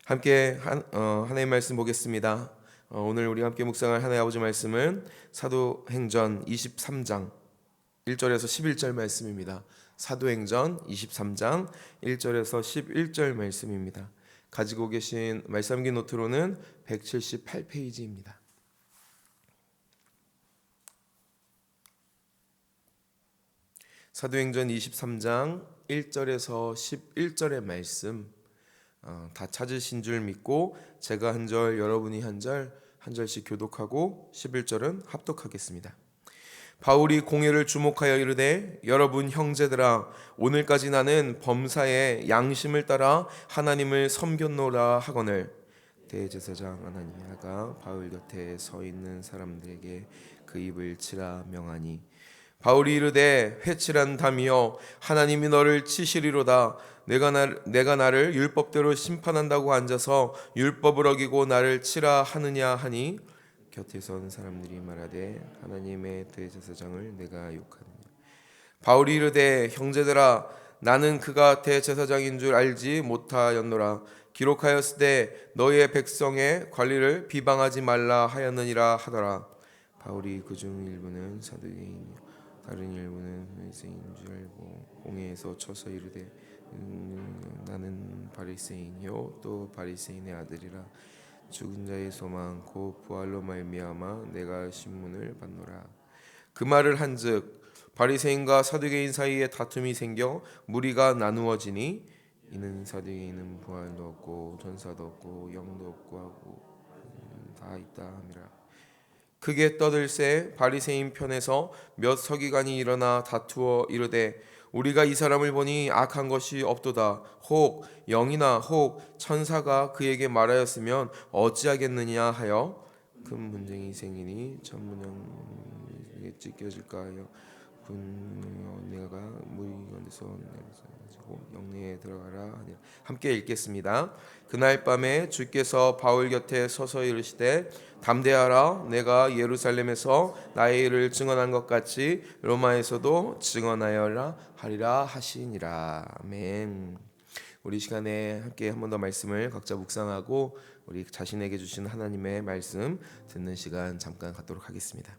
함께 하나님 말씀 보겠습니다. 오늘 우리 함께 묵상할 하나님 아버지 말씀은 사도행전 23장 1절에서 11절 말씀입니다. 사도행전 23장 1절에서 11절 말씀입니다. 가지고 계신 말씀기 노트로는 178페이지입니다. 사도행전 23장 1절에서 11절의 말씀 다 찾으신 줄 믿고 제가 한 절 여러분이 한 절씩 교독하고 11절은 합독하겠습니다. 바울이 공회를 주목하여 이르되 여러분 형제들아 오늘까지 나는 범사에 양심을 따라 하나님을 섬겼노라 하거늘 대제사장 아나니아가 바울 곁에 서 있는 사람들에게 그 입을 치라 명하니 바울이 이르되 회칠한 담이여 하나님이 너를 치시리로다. 내가 나를 율법대로 심판한다고 앉아서 율법을 어기고 나를 치라 하느냐 하니 곁에 선 사람들이 말하되 하나님의 대제사장을 내가 욕하느냐. 바울이 이르되 형제들아 나는 그가 대제사장인 줄 알지 못하였노라. 기록하였으되 너희의 백성의 관리를 비방하지 말라 하였느니라 하더라. 바울이 그중 일부는 사두개인이요 다른 일부는 바리새인인 줄 알고 공회에서 쳐서 이르되 나는 바리새인이요 또 바리새인의 아들이라. 죽은 자의 소망 곧 부활로 말미암아 내가 신문을 받노라. 그 말을 한즉 바리새인과 사두개인 사이에 다툼이 생겨 무리가 나누어지니 이는 사두개인은 부활도 없고 전사도 없고 영도 없고 하고 다 있다 함이라. 크게 떠들새 바리새인 편에서 몇 서기관이 일어나 다투어 이르되 우리가 이 사람을 보니 악한 것이 없도다. 혹 영이나 혹 천사가 그에게 말하였으면 어찌하겠느냐 하여 큰 분쟁이 생기니 천문형에 찢겨질까 하여 내가 무리건에서 내고 영내에 들어가라 하니라. 함께 읽겠습니다. 그날 밤에 주께서 바울 곁에 서서 이르시되 담대하라. 내가 예루살렘에서 나의 일을 증언한 것 같이 로마에서도 증언하여라 하리라 하시니라. 아멘. 우리 시간에 함께 한 번 더 말씀을 각자 묵상하고 우리 자신에게 주신 하나님의 말씀 듣는 시간 잠깐 갖도록 하겠습니다.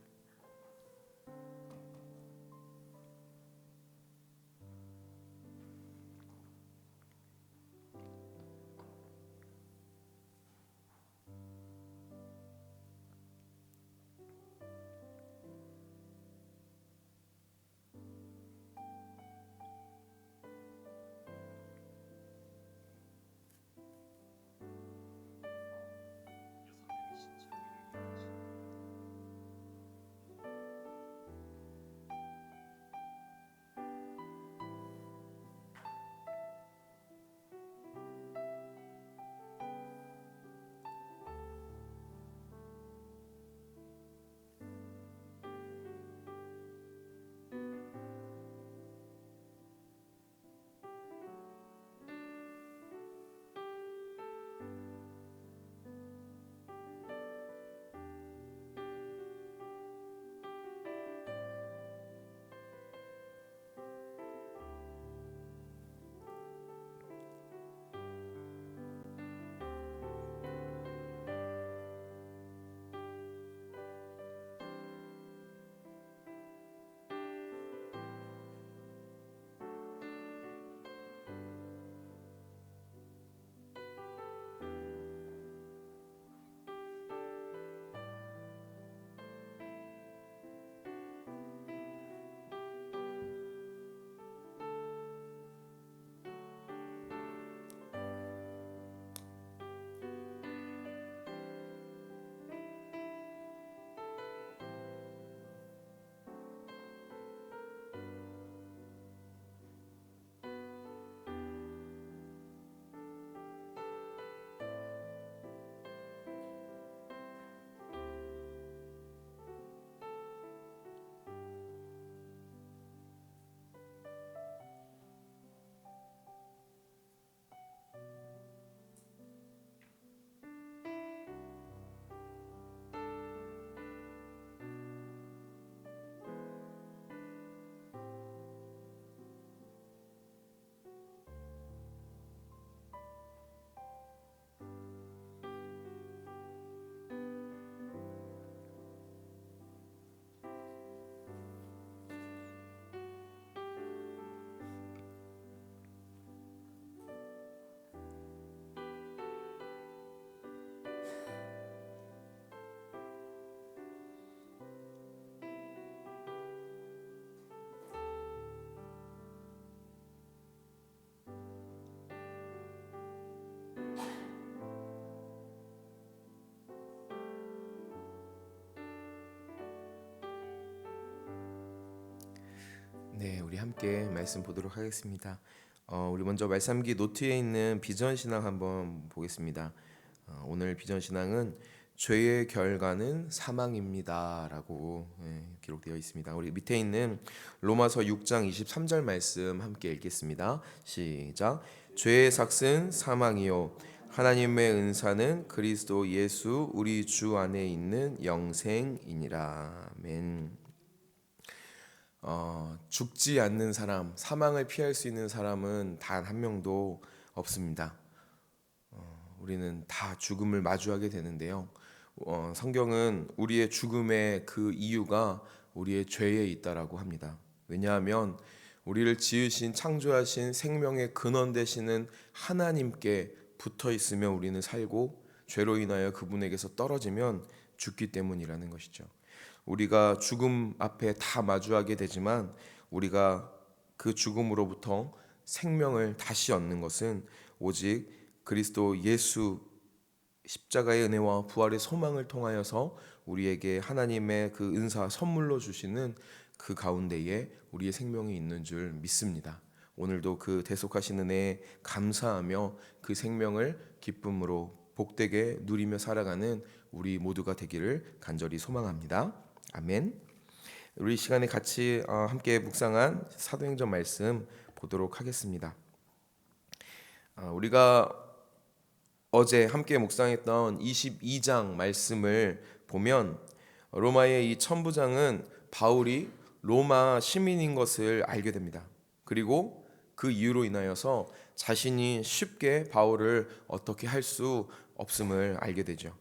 함께 말씀 보도록 하겠습니다. 우리 먼저 말씀기 노트에 있는 비전 신앙 한번 보겠습니다. 오늘 비전 신앙은 죄의 결과는 사망입니다라고 기록되어 있습니다. 우리 밑에 있는 로마서 6장 23절 말씀 함께 읽겠습니다. 시작. 죄의 삭은 사망이요 하나님의 은사는 그리스도 예수 우리 주 안에 있는 영생이니라. 아멘. 죽지 않는 사람, 사망을 피할 수 있는 사람은 단 한 명도 없습니다. 우리는 다 죽음을 마주하게 되는데요. 성경은 우리의 죽음의 그 이유가 우리의 죄에 있다라고 합니다. 왜냐하면 우리를 지으신 창조하신 생명의 근원 되시는 하나님께 붙어 있으면 우리는 살고, 죄로 인하여 그분에게서 떨어지면 죽기 때문이라는 것이죠. 우리가 죽음 앞에 다 마주하게 되지만 우리가 그 죽음으로부터 생명을 다시 얻는 것은 오직 그리스도 예수 십자가의 은혜와 부활의 소망을 통하여서 우리에게 하나님의 그 은사 선물로 주시는 그 가운데에 우리의 생명이 있는 줄 믿습니다. 오늘도 그 대속하신 은혜에 감사하며 그 생명을 기쁨으로 복되게 누리며 살아가는 우리 모두가 되기를 간절히 소망합니다. 아멘. 우리 시간에 같이 함께 묵상한 사도행전 말씀 보도록 하겠습니다. 우리가 어제 함께 묵상했던 22장 말씀을 보면 로마의 이 천부장은 바울이 로마 시민인 것을 알게 됩니다. 그리고 그 이유로 인하여서 자신이 쉽게 바울을 어떻게 할 수 없음을 알게 되죠.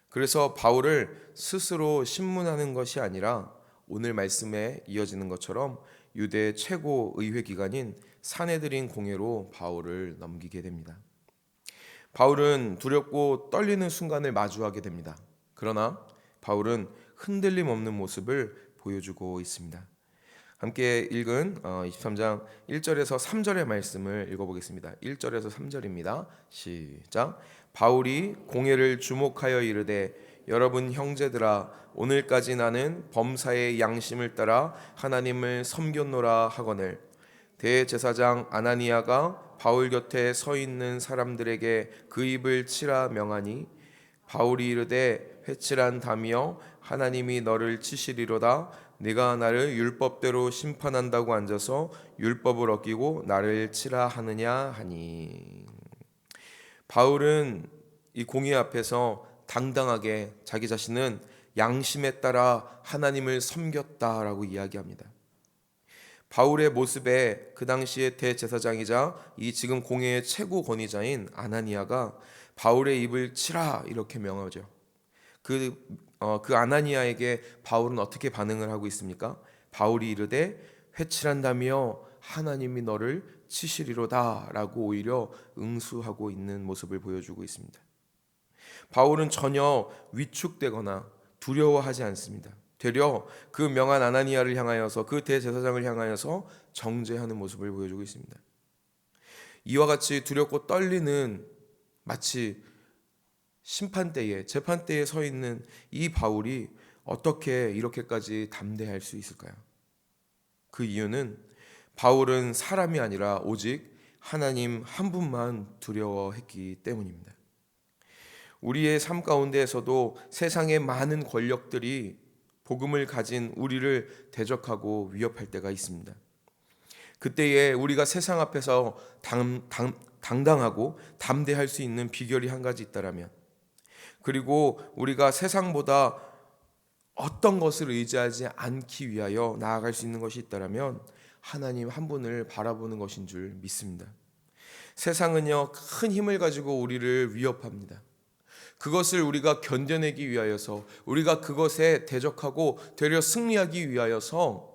그래서 바울을 스스로 신문하는 것이 아니라 오늘 말씀에 이어지는 것처럼 유대 최고 의회 기관인 산헤드린 공회로 바울을 넘기게 됩니다. 바울은 두렵고 떨리는 순간을 마주하게 됩니다. 그러나 바울은 흔들림 없는 모습을 보여주고 있습니다. 함께 읽은 23장 1절에서 3절의 말씀을 읽어보겠습니다. 1절에서 3절입니다. 시작. 바울이 공회를 주목하여 이르되 여러분 형제들아 오늘까지 나는 범사의 양심을 따라 하나님을 섬겼노라 하거늘 대제사장 아나니아가 바울 곁에 서 있는 사람들에게 그 입을 치라 명하니 바울이 이르되 회칠한 담이여 하나님이 너를 치시리로다 네가 나를 율법대로 심판한다고 앉아서 율법을 어기고 나를 치라 하느냐 하니. 바울은 이 공회 앞에서 당당하게 자기 자신은 양심에 따라 하나님을 섬겼다라고 이야기합니다. 바울의 모습에 그 당시의 대제사장이자 이 지금 공회의 최고 권위자인 아나니아가 바울의 입을 치라 이렇게 명하죠. 그 아나니아에게 바울은 어떻게 반응을 하고 있습니까? 바울이 이르되 회칠한다며 하나님이 너를 치시리로다 라고 오히려 응수하고 있는 모습을 보여주고 있습니다. 바울은 전혀 위축되거나 두려워하지 않습니다. 되려 그 명한 아나니아를 향하여서 그 대제사장을 향하여서 정죄하는 모습을 보여주고 있습니다. 이와 같이 두렵고 떨리는 마치 심판대에 재판대에 서 있는 이 바울이 어떻게 이렇게까지 담대할 수 있을까요? 그 이유는 바울은 사람이 아니라 오직 하나님 한 분만 두려워했기 때문입니다. 우리의 삶 가운데에서도 세상의 많은 권력들이 복음을 가진 우리를 대적하고 위협할 때가 있습니다. 그때에 우리가 세상 앞에서 당당하고 담대할 수 있는 비결이 한 가지 있다라면, 그리고 우리가 세상보다 어떤 것을 의지하지 않기 위하여 나아갈 수 있는 것이 있다라면 하나님 한 분을 바라보는 것인 줄 믿습니다. 세상은요 큰 힘을 가지고 우리를 위협합니다. 그것을 우리가 견뎌내기 위하여서, 우리가 그것에 대적하고 되려 승리하기 위하여서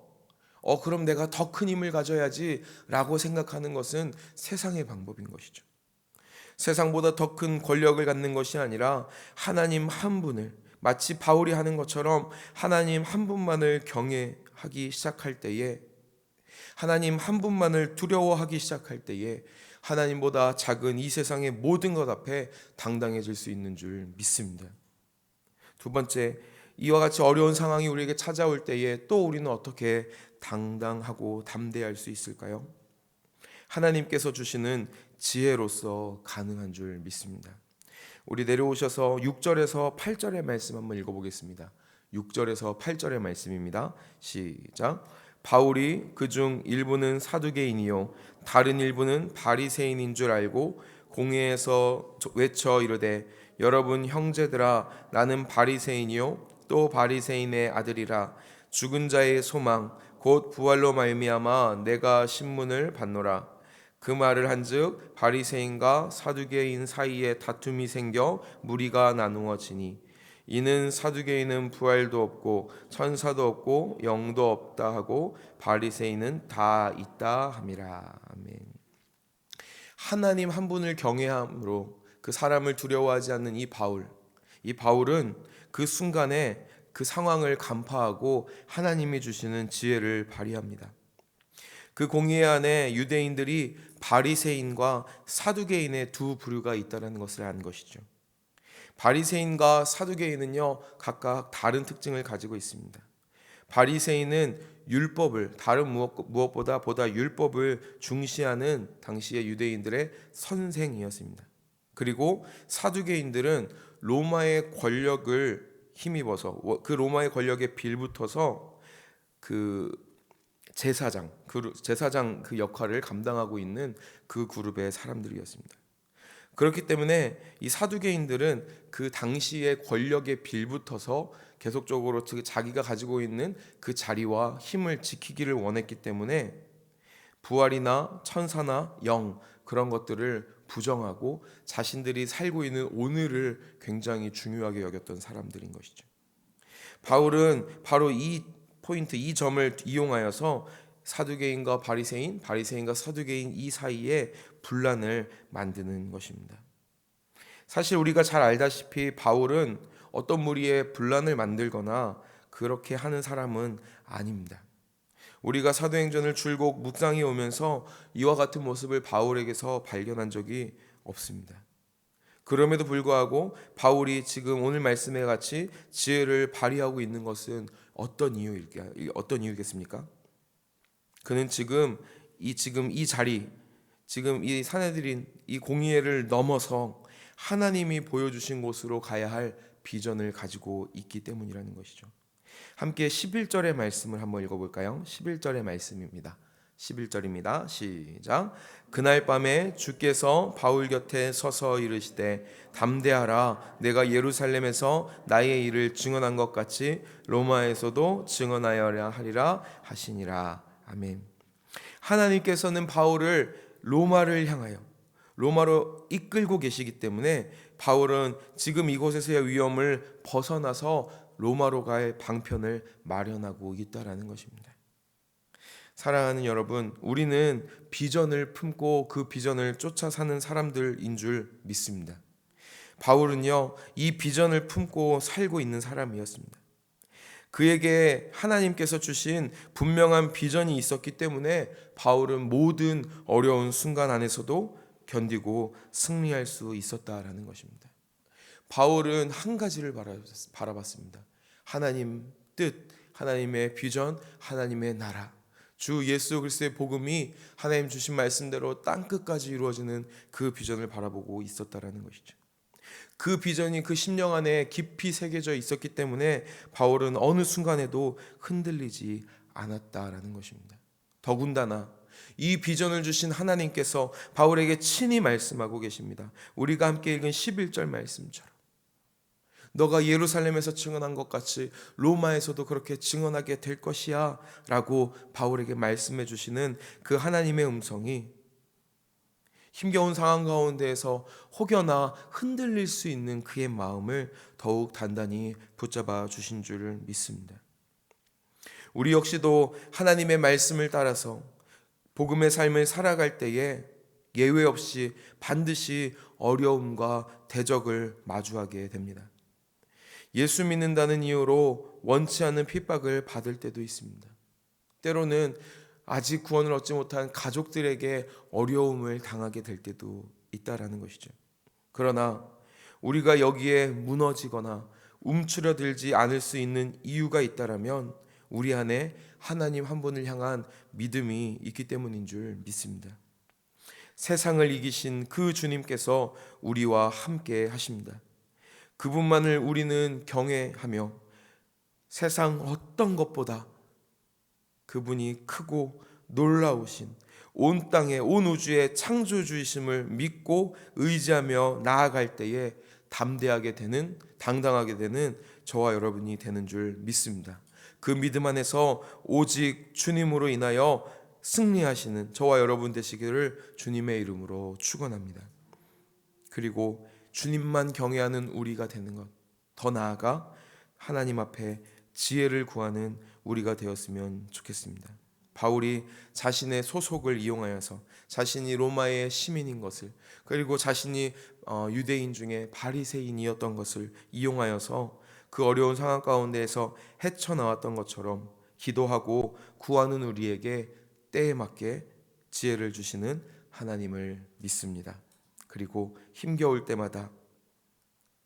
그럼 내가 더 큰 힘을 가져야지 라고 생각하는 것은 세상의 방법인 것이죠. 세상보다 더 큰 권력을 갖는 것이 아니라 하나님 한 분을, 마치 바울이 하는 것처럼 하나님 한 분만을 경외하기 시작할 때에, 하나님 한 분만을 두려워하기 시작할 때에 하나님보다 작은 이 세상의 모든 것 앞에 당당해질 수 있는 줄 믿습니다. 두 번째, 이와 같이 어려운 상황이 우리에게 찾아올 때에 또 우리는 어떻게 당당하고 담대할 수 있을까요? 하나님께서 주시는 지혜로서 가능한 줄 믿습니다. 우리 내려오셔서 6절에서 8절의 말씀 한번 읽어보겠습니다. 6절에서 8절의 말씀입니다. 시작. 바울이 그중 일부는 사두개인이요 다른 일부는 바리새인인 줄 알고 공회에서 외쳐 이르되 여러분 형제들아 나는 바리새인이요 또 바리새인의 아들이라 죽은 자의 소망 곧 부활로 말미암아 내가 신문을 받노라. 그 말을 한즉 바리새인과 사두개인 사이에 다툼이 생겨 무리가 나누어지니 이는 사두개인은 부활도 없고 천사도 없고 영도 없다 하고 바리새인은 다 있다 함이라. 아멘. 하나님 한 분을 경외함으로 그 사람을 두려워하지 않는 이 바울은 그 순간에 그 상황을 간파하고 하나님이 주시는 지혜를 발휘합니다. 그 공회 안에 유대인들이 바리새인과 사두개인의 두 부류가 있다는 것을 안 것이죠. 바리새인과 사두개인은요 각각 다른 특징을 가지고 있습니다. 바리새인은 율법을 다른 무엇보다 율법을 중시하는 당시의 유대인들의 선생이었습니다. 그리고 사두개인들은 로마의 권력을 힘입어서 그 로마의 권력에 빌붙어서 그 제사장 그 역할을 감당하고 있는 그 그룹의 사람들이었습니다. 그렇기 때문에 이 사두개인들은 그 당시의 권력에 빌붙어서 계속적으로 자기가 가지고 있는 그 자리와 힘을 지키기를 원했기 때문에 부활이나 천사나 영 그런 것들을 부정하고 자신들이 살고 있는 오늘을 굉장히 중요하게 여겼던 사람들인 것이죠. 바울은 바로 이 포인트, 이 점을 이용하여서 사두개인과 바리새인과 사두개인 이 사이에 분란을 만드는 것입니다. 사실 우리가 잘 알다시피 바울은 어떤 무리에 분란을 만들거나 그렇게 하는 사람은 아닙니다. 우리가 사도행전을 줄곧 묵상해 오면서 이와 같은 모습을 바울에게서 발견한 적이 없습니다. 그럼에도 불구하고 바울이 지금 오늘 말씀에 같이 지혜를 발휘하고 있는 것은 어떤 이유겠습니까? 그는 지금 이 자리, 지금 이 사내들인 이 공의회를 넘어서 하나님이 보여주신 곳으로 가야 할 비전을 가지고 있기 때문이라는 것이죠. 함께 11절의 말씀을 한번 읽어볼까요? 11절의 말씀입니다. 11절입니다. 시작. 그날 밤에 주께서 바울 곁에 서서 이르시되 담대하라 내가 예루살렘에서 나의 일을 증언한 것 같이 로마에서도 증언하여야 하리라 하시니라. 아멘. 하나님께서는 바울을 로마를 향하여 로마로 이끌고 계시기 때문에 바울은 지금 이곳에서의 위험을 벗어나서 로마로 갈 방편을 마련하고 있다라는 것입니다. 사랑하는 여러분, 우리는 비전을 품고 그 비전을 쫓아 사는 사람들인 줄 믿습니다. 바울은요, 이 비전을 품고 살고 있는 사람이었습니다. 그에게 하나님께서 주신 분명한 비전이 있었기 때문에 바울은 모든 어려운 순간 안에서도 견디고 승리할 수 있었다라는 것입니다. 바울은 한 가지를 바라봤습니다. 하나님 뜻, 하나님의 비전, 하나님의 나라, 주 예수 그리스도의 복음이 하나님 주신 말씀대로 땅끝까지 이루어지는 그 비전을 바라보고 있었다라는 것이죠. 그 비전이 그 심령 안에 깊이 새겨져 있었기 때문에 바울은 어느 순간에도 흔들리지 않았다라는 것입니다. 더군다나 이 비전을 주신 하나님께서 바울에게 친히 말씀하고 계십니다. 우리가 함께 읽은 11절 말씀처럼 너가 예루살렘에서 증언한 것 같이 로마에서도 그렇게 증언하게 될 것이야 라고 바울에게 말씀해 주시는 그 하나님의 음성이 힘겨운 상황 가운데에서 혹여나 흔들릴 수 있는 그의 마음을 더욱 단단히 붙잡아 주신 줄 믿습니다. 우리 역시도 하나님의 말씀을 따라서 복음의 삶을 살아갈 때에 예외 없이 반드시 어려움과 대적을 마주하게 됩니다. 예수 믿는다는 이유로 원치 않는 핍박을 받을 때도 있습니다. 때로는 아직 구원을 얻지 못한 가족들에게 어려움을 당하게 될 때도 있다라는 것이죠. 그러나 우리가 여기에 무너지거나 움츠러들지 않을 수 있는 이유가 있다라면 우리 안에 하나님 한 분을 향한 믿음이 있기 때문인 줄 믿습니다. 세상을 이기신 그 주님께서 우리와 함께 하십니다. 그분만을 우리는 경외하며 세상 어떤 것보다 그분이 크고 놀라우신 온 땅의 온 우주의 창조주이심을 믿고 의지하며 나아갈 때에 담대하게 되는, 당당하게 되는 저와 여러분이 되는 줄 믿습니다. 그 믿음 안에서 오직 주님으로 인하여 승리하시는 저와 여러분 되시기를 주님의 이름으로 축원합니다. 그리고 주님만 경외하는 우리가 되는 것, 더 나아가 하나님 앞에 지혜를 구하는 우리가 되었으면 좋겠습니다. 바울이 자신의 소속을 이용하여서 자신이 로마의 시민인 것을, 그리고 자신이 유대인 중에 바리새인이었던 것을 이용하여서 그 어려운 상황 가운데에서 헤쳐나왔던 것처럼 기도하고 구하는 우리에게 때에 맞게 지혜를 주시는 하나님을 믿습니다. 그리고 힘겨울 때마다,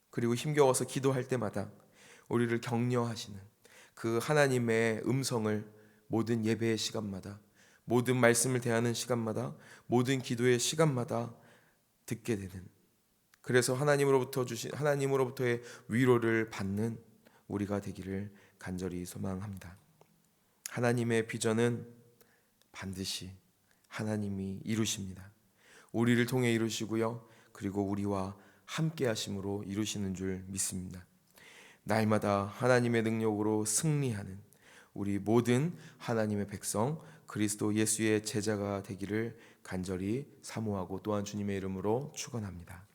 그리고 힘겨워서 기도할 때마다 우리를 격려하시는 그 하나님의 음성을 모든 예배의 시간마다, 모든 말씀을 대하는 시간마다, 모든 기도의 시간마다 듣게 되는, 그래서 하나님으로부터의 위로를 받는 우리가 되기를 간절히 소망합니다. 하나님의 비전은 반드시 하나님이 이루십니다. 우리를 통해 이루시고요, 그리고 우리와 함께 하심으로 이루시는 줄 믿습니다. 날마다 하나님의 능력으로 승리하는 우리 모든 하나님의 백성, 그리스도 예수의 제자가 되기를 간절히 사모하고 또한 주님의 이름으로 축원합니다.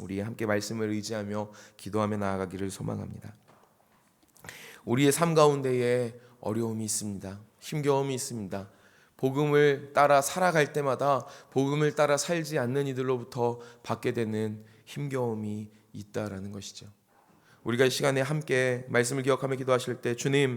우리 함께 말씀을 의지하며 기도하며 나아가기를 소망합니다. 우리의 삶 가운데에 어려움이 있습니다. 힘겨움이 있습니다. 복음을 따라 살아갈 때마다 복음을 따라 살지 않는 이들로부터 받게 되는 힘겨움이 있다라는 것이죠. 우리가 이 시간에 함께 말씀을 기억하며 기도하실 때 주님,